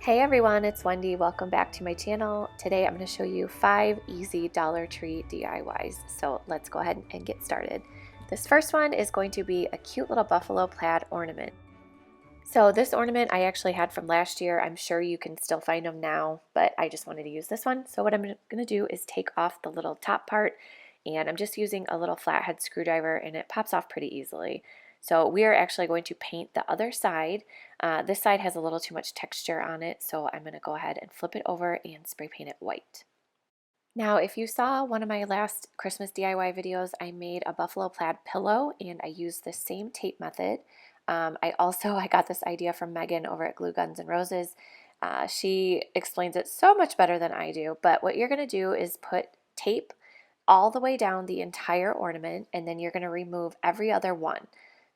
Hey everyone, it's Wendy. Welcome back to my channel. Today I'm going to show you 5 easy Dollar Tree DIYs. So let's go ahead and get started. This first one is going to be a cute little buffalo plaid ornament. So this ornament I actually had from last year. I'm sure you can still find them now, but I just wanted to use this one. So what I'm going to do is take off the little top part, and I'm just using a little flathead screwdriver and it pops off pretty easily. So we are actually going to paint the other side. This side has a little too much texture on it, so I'm going to go ahead and flip it over and spray paint it white. Now, if you saw one of my last Christmas DIY videos, I made a buffalo plaid pillow and I used the same tape method. I got this idea from Megan over at Glue Guns and Roses. She explains it so much better than I do, but what you're going to do is put tape all the way down the entire ornament, and then you're going to remove every other one.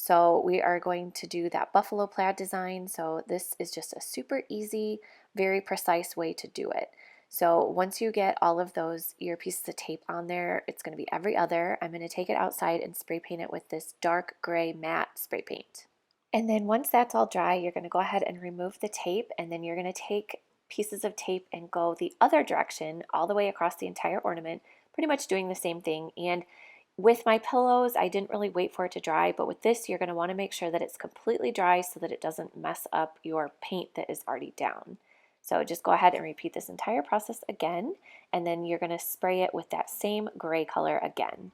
So we are going to do that buffalo plaid design. So this is just a super easy, very precise way to do it. So once you get all of those ear pieces of tape on there, it's going to be every other. I'm going to take it outside and spray paint it with this dark gray matte spray paint. And then once that's all dry, you're going to go ahead and remove the tape, and then you're going to take pieces of tape and go the other direction all the way across the entire ornament, pretty much doing the same thing. And with my pillows, I didn't really wait for it to dry, but with this, you're going to want to make sure that it's completely dry so that it doesn't mess up your paint that is already down. So just go ahead and repeat this entire process again, and then you're going to spray it with that same gray color again.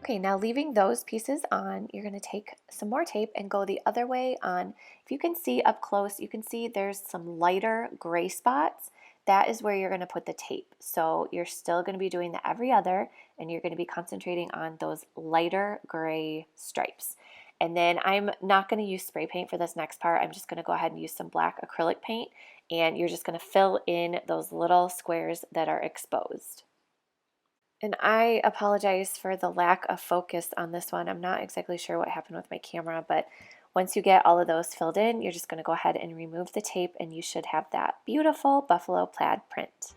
Okay, now leaving those pieces on, you're going to take some more tape and go the other way on. If you can see up close, you can see there's some lighter gray spots. That is where you're going to put the tape. So you're still going to be doing the every other, and you're going to be concentrating on those lighter gray stripes. And then I'm not going to use spray paint for this next part. I'm just going to go ahead and use some black acrylic paint, and you're just going to fill in those little squares that are exposed. And I apologize for the lack of focus on this one. I'm not exactly sure what happened with my camera, but once you get all of those filled in, you're just going to go ahead and remove the tape, and you should have that beautiful buffalo plaid print.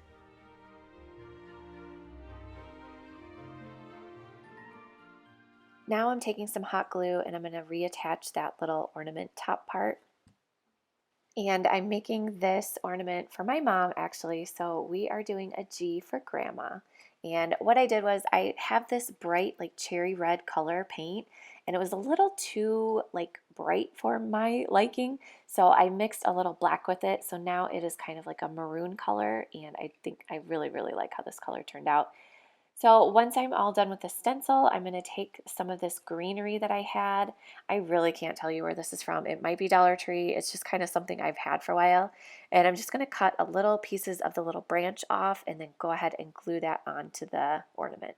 Now I'm taking some hot glue and I'm going to reattach that little ornament top part. And I'm making this ornament for my mom actually, so we are doing a G for Grandma. And what I did was I have this bright like cherry red color paint, and it was a little too like bright for my liking, so I mixed a little black with it. So now it is kind of like a maroon color, and I think I really like how this color turned out. So once I'm all done with the stencil, I'm going to take some of this greenery that I had. I really can't tell you where this is from. It might be Dollar Tree. It's just kind of something I've had for a while. And I'm just going to cut a little pieces of the little branch off and then go ahead and glue that onto the ornament.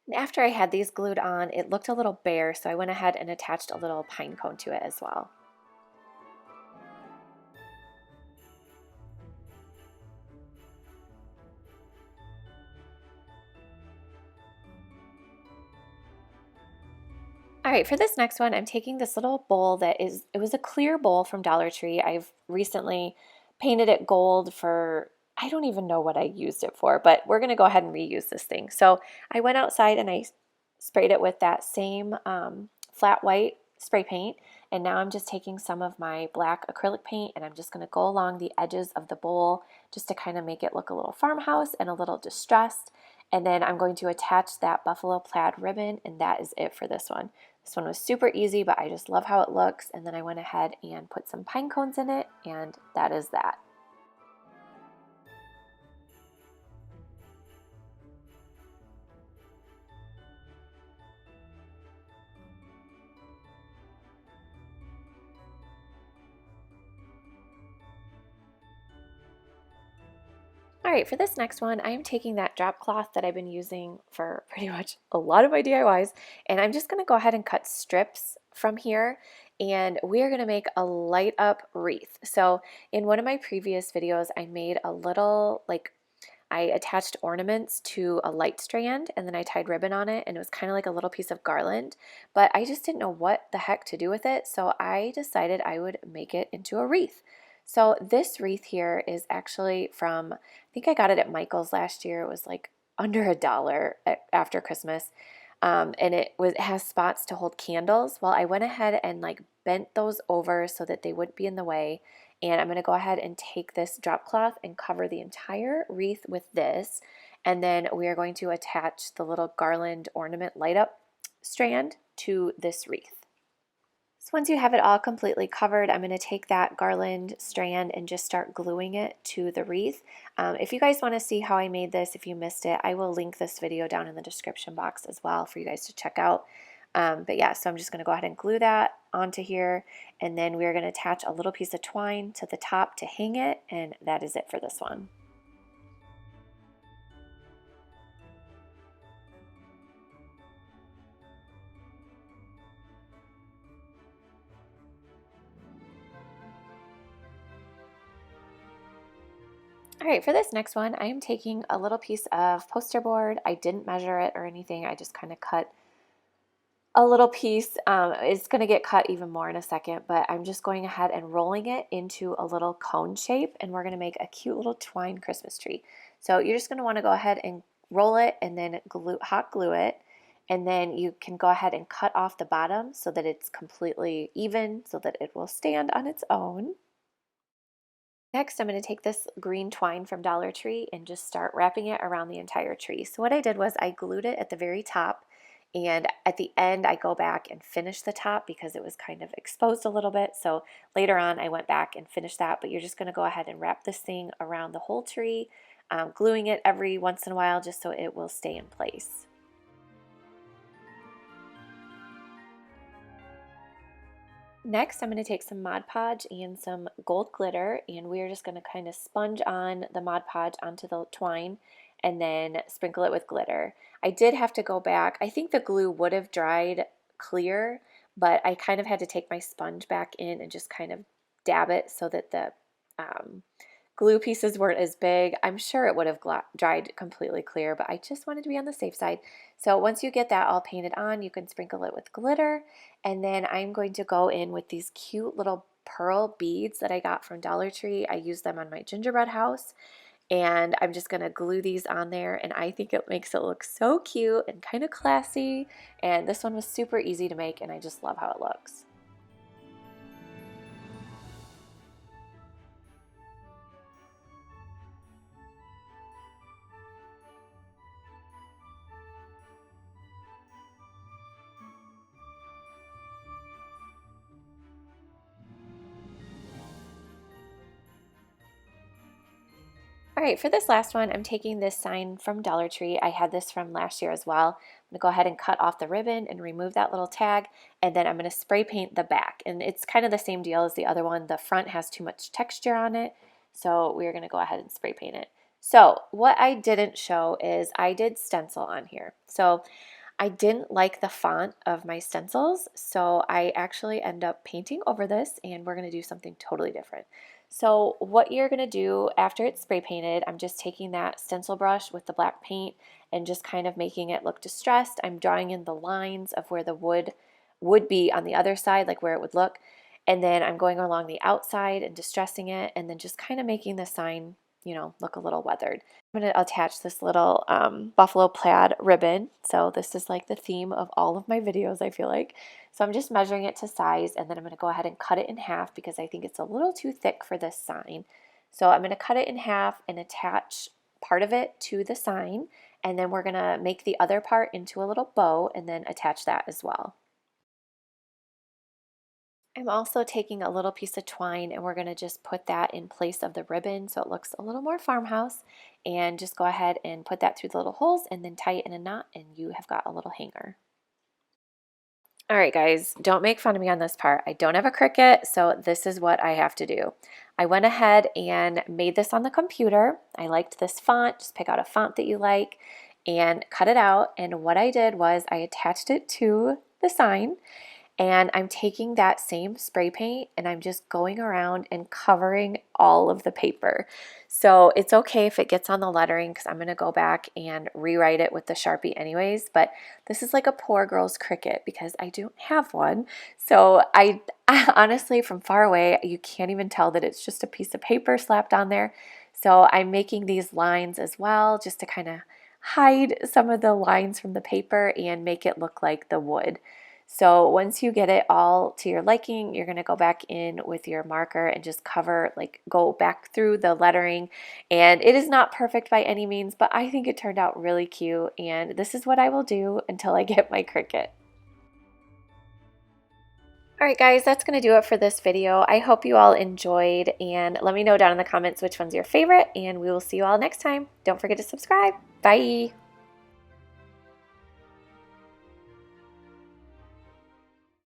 And after I had these glued on, it looked a little bare, so I went ahead and attached a little pine cone to it as well. All right, for this next one, I'm taking this little bowl it was a clear bowl from Dollar Tree. I've recently painted it gold for, I don't even know what I used it for, but we're gonna go ahead and reuse this thing. So I went outside and I sprayed it with that same flat white spray paint. And now I'm just taking some of my black acrylic paint and I'm just gonna go along the edges of the bowl just to kind of make it look a little farmhouse and a little distressed. And then I'm going to attach that buffalo plaid ribbon, and that is it for this one. This one was super easy, but I just love how it looks. And then I went ahead and put some pine cones in it, and that is that. All right, for this next one, I am taking that drop cloth that I've been using for pretty much a lot of my DIYs, and I'm just gonna go ahead and cut strips from here, and we're gonna make a light up wreath. So in one of my previous videos, I made a little, I attached ornaments to a light strand and then I tied ribbon on it, and it was kind of like a little piece of garland, but I just didn't know what the heck to do with it, so I decided I would make it into a wreath. So this wreath here is actually from, I think I got it at Michael's last year. It was like under $1 after Christmas. and it has spots to hold candles. Well, I went ahead and like bent those over so that they wouldn't be in the way. And I'm going to go ahead and take this drop cloth and cover the entire wreath with this. And then we are going to attach the little garland ornament light up strand to this wreath. So once you have it all completely covered, I'm going to take that garland strand and just start gluing it to the wreath. If you guys want to see how I made this, if you missed it, I will link this video down in the description box as well for you guys to check out. But yeah, so I'm just going to go ahead and glue that onto here, and then we're going to attach a little piece of twine to the top to hang it, and that is it for this one. All right, for this next one, I am taking a little piece of poster board. I didn't measure it or anything. I just kind of cut a little piece. It's going to get cut even more in a second, but I'm just going ahead and rolling it into a little cone shape, and we're going to make a cute little twine Christmas tree. So you're just going to want to go ahead and roll it and then hot glue it, and then you can go ahead and cut off the bottom so that it's completely even so that it will stand on its own. Next, I'm going to take this green twine from Dollar Tree and just start wrapping it around the entire tree. So what I did was I glued it at the very top, and at the end I go back and finish the top because it was kind of exposed a little bit. So later on I went back and finished that, but you're just going to go ahead and wrap this thing around the whole tree, gluing it every once in a while just so it will stay in place. Next, I'm going to take some Mod Podge and some gold glitter, and we're just going to kind of sponge on the Mod Podge onto the twine and then sprinkle it with glitter. I did have to go back. I think the glue would have dried clear, but I kind of had to take my sponge back in and just kind of dab it so that the glue pieces weren't as big. I'm sure it would have dried completely clear, but I just wanted to be on the safe side. So once you get that all painted on, you can sprinkle it with glitter, and then I'm going to go in with these cute little pearl beads that I got from Dollar Tree. I used them on my gingerbread house, and I'm just going to glue these on there, and I think it makes it look so cute and kind of classy. And this one was super easy to make, and I just love how it looks. All right, for this last one, I'm taking this sign from Dollar Tree. I had this from last year as well. I'm gonna go ahead and cut off the ribbon and remove that little tag, and then I'm gonna spray paint the back. And it's kind of the same deal as the other one. The front has too much texture on it, so we're gonna go ahead and spray paint it. So what I didn't show is I did stencil on here. So I didn't like the font of my stencils, so I actually end up painting over this, and we're gonna do something totally different. So what you're going to do after it's spray painted, I'm just taking that stencil brush with the black paint and just kind of making it look distressed. I'm drawing in the lines of where the wood would be on the other side, like where it would look. And then I'm going along the outside and distressing it, and then just kind of making the sign, you know, look a little weathered. I'm going to attach this little buffalo plaid ribbon. So this is like the theme of all of my videos, I feel like. So I'm just measuring it to size, and then I'm going to go ahead and cut it in half because I think it's a little too thick for this sign. So I'm going to cut it in half and attach part of it to the sign, and then we're going to make the other part into a little bow and then attach that as well. I'm also taking a little piece of twine, and we're going to just put that in place of the ribbon so it looks a little more farmhouse, and just go ahead and put that through the little holes and then tie it in a knot, and you have got a little hanger. All right, guys, don't make fun of me on this part. I don't have a Cricut, so this is what I have to do. I went ahead and made this on the computer. I liked this font. Just pick out a font that you like and cut it out. And what I did was I attached it to the sign, and I'm taking that same spray paint and I'm just going around and covering all of the paper. So it's okay if it gets on the lettering because I'm going to go back and rewrite it with the Sharpie anyways, but this is like a poor girl's Cricut because I don't have one. So I honestly, from far away, you can't even tell that it's just a piece of paper slapped on there. So I'm making these lines as well just to kind of hide some of the lines from the paper and make it look like the wood. So once you get it all to your liking, you're going to go back in with your marker and just cover, like go back through the lettering. And it is not perfect by any means, but I think it turned out really cute. And this is what I will do until I get my Cricut. Alright guys, that's going to do it for this video. I hope you all enjoyed, and let me know down in the comments which one's your favorite, and we will see you all next time. Don't forget to subscribe. Bye!